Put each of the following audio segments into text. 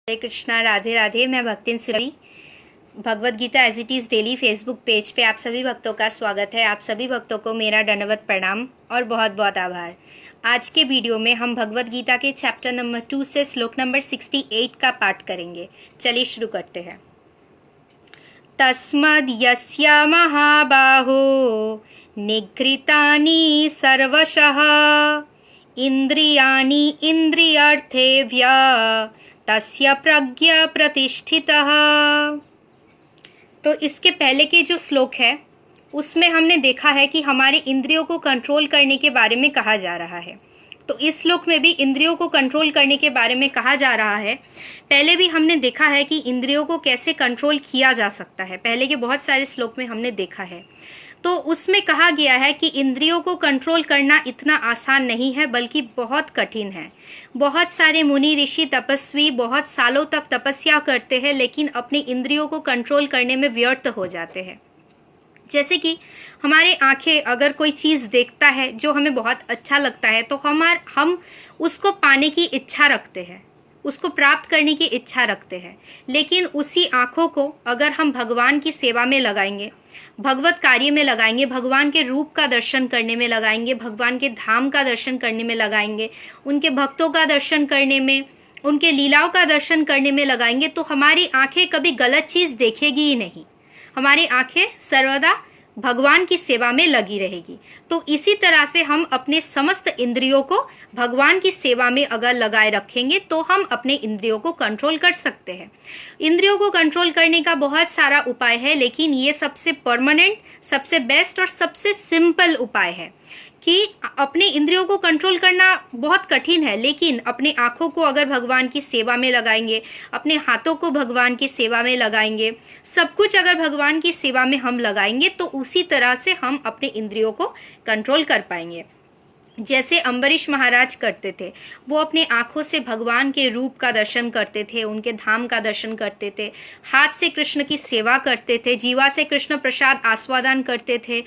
हरे कृष्णा, राधे राधे। मैं भक्तिन Surabhi, Bhagavad Gita as it is daily Facebook page पे आप सभी भक्तों का स्वागत है। आप सभी भक्तों को मेरा दंडवत प्रणाम और बहुत बहुत आभार। आज के वीडियो में हम भगवत गीता के चैप्टर नंबर 2 से श्लोक नंबर 68 का पाठ करेंगे। चलिए शुरू करते हैं। तस्मद् यस्य महाबाहो निगृहीतानि सर्वशः इंद्रियाणि इंद्रियार्थेभ्यः तस्य प्रज्ञा प्रतिष्ठितः। तो इसके पहले के जो श्लोक है उसमें हमने देखा है कि हमारे इंद्रियों को कंट्रोल करने के बारे में कहा जा रहा है। तो इस श्लोक में भी इंद्रियों को कंट्रोल करने के बारे में कहा जा रहा है। पहले भी हमने देखा है कि इंद्रियों को कैसे कंट्रोल किया जा सकता है, पहले के बहुत सारे श्लोक में हमने देखा है। तो उसमें कहा गया है कि इंद्रियों को कंट्रोल करना इतना आसान नहीं है, बल्कि बहुत कठिन है। बहुत सारे मुनि ऋषि तपस्वी बहुत सालों तक तपस्या करते हैं, लेकिन अपनी इंद्रियों को कंट्रोल करने में व्यर्थ हो जाते हैं। जैसे कि हमारे आंखें अगर कोई चीज़ देखता है जो हमें बहुत अच्छा लगता है, तो हम उसको पाने की इच्छा रखते हैं, उसको प्राप्त करने की इच्छा रखते हैं। लेकिन उसी आँखों को अगर हम भगवान की सेवा में लगाएंगे, भगवत कार्य में लगाएंगे, भगवान के रूप का दर्शन करने में लगाएंगे, भगवान के धाम का दर्शन करने में लगाएंगे, उनके भक्तों का दर्शन करने में, उनके लीलाओं का दर्शन करने में लगाएंगे, तो हमारी आंखें कभी गलत चीज़ देखेगी ही नहीं। हमारी आंखें सर्वदा भगवान की सेवा में लगी रहेगी। तो इसी तरह से हम अपने समस्त इंद्रियों को भगवान की सेवा में अगर लगाए रखेंगे तो हम अपने इंद्रियों को कंट्रोल कर सकते हैं। इंद्रियों को कंट्रोल करने का बहुत सारा उपाय है, लेकिन ये सबसे परमानेंट, सबसे बेस्ट और सबसे सिंपल उपाय है कि अपने इंद्रियों को कंट्रोल करना बहुत कठिन है, लेकिन अपने आँखों को अगर भगवान की सेवा में लगाएंगे, अपने हाथों को भगवान की सेवा में लगाएंगे, सब कुछ अगर भगवान की सेवा में हम लगाएंगे तो उसी तरह से हम अपने इंद्रियों को कंट्रोल कर पाएंगे। जैसे अम्बरीश महाराज करते थे, वो अपने आँखों से भगवान के रूप का दर्शन करते थे, उनके धाम का दर्शन करते थे, हाथ से कृष्ण की सेवा करते थे, जीवा से कृष्ण प्रसाद आस्वादन करते थे,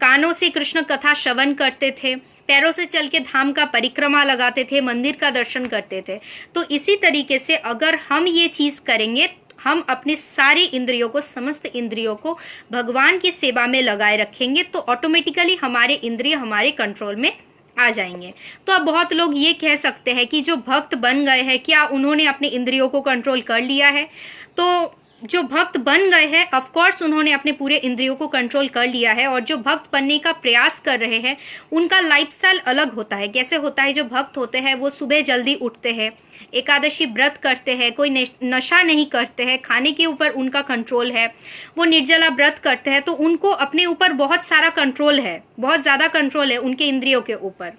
कानों से कृष्ण कथा श्रवण करते थे, पैरों से चल के धाम का परिक्रमा लगाते थे, मंदिर का दर्शन करते थे। तो इसी तरीके से अगर हम ये चीज़ करेंगे, हम अपने सारे इंद्रियों को, समस्त इंद्रियों को भगवान की सेवा में लगाए रखेंगे, तो ऑटोमेटिकली हमारे इंद्रिय हमारे कंट्रोल में आ जाएंगे। तो अब बहुत लोग ये कह सकते हैं कि जो भक्त बन गए हैं, क्या उन्होंने अपने इंद्रियों को कंट्रोल कर लिया है? तो जो भक्त बन गए हैं, ऑफ कोर्स उन्होंने अपने पूरे इंद्रियों को कंट्रोल कर लिया है। और जो भक्त बनने का प्रयास कर रहे हैं, उनका लाइफस्टाइल अलग होता है। कैसे होता है? जो भक्त होते हैं वो सुबह जल्दी उठते हैं, एकादशी व्रत करते हैं, कोई नशा नहीं करते हैं, खाने के ऊपर उनका कंट्रोल है, वो निर्जला व्रत करते हैं। तो उनको अपने ऊपर बहुत सारा कंट्रोल है, बहुत ज़्यादा कंट्रोल है उनके इंद्रियों के ऊपर।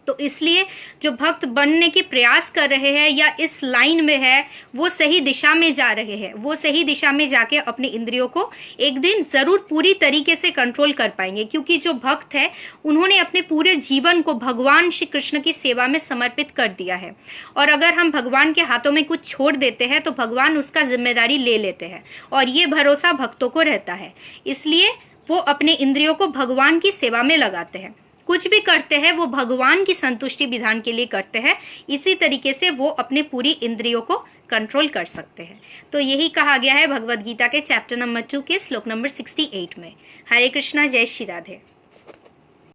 तो इसलिए जो भक्त बनने के प्रयास कर रहे हैं या इस लाइन में है, वो सही दिशा में जा रहे हैं। वो सही दिशा में जाके अपने इंद्रियों को एक दिन ज़रूर पूरी तरीके से कंट्रोल कर पाएंगे, क्योंकि जो भक्त है उन्होंने अपने पूरे जीवन को भगवान श्री कृष्ण की सेवा में समर्पित कर दिया है। और अगर हम भगवान के हाथों में कुछ छोड़ देते हैं तो भगवान उसका जिम्मेदारी ले लेते हैं, और ये भरोसा भक्तों को रहता है। इसलिए वो अपने इंद्रियों को भगवान की सेवा में लगाते हैं। कुछ भी करते हैं वो भगवान की संतुष्टि विधान के लिए करते हैं। इसी तरीके से वो अपने पूरी इंद्रियों को कंट्रोल कर सकते हैं। तो यही कहा गया है भगवत गीता के चैप्टर नंबर 2 के श्लोक नंबर 68 में। हरे कृष्णा, जय श्री राधे।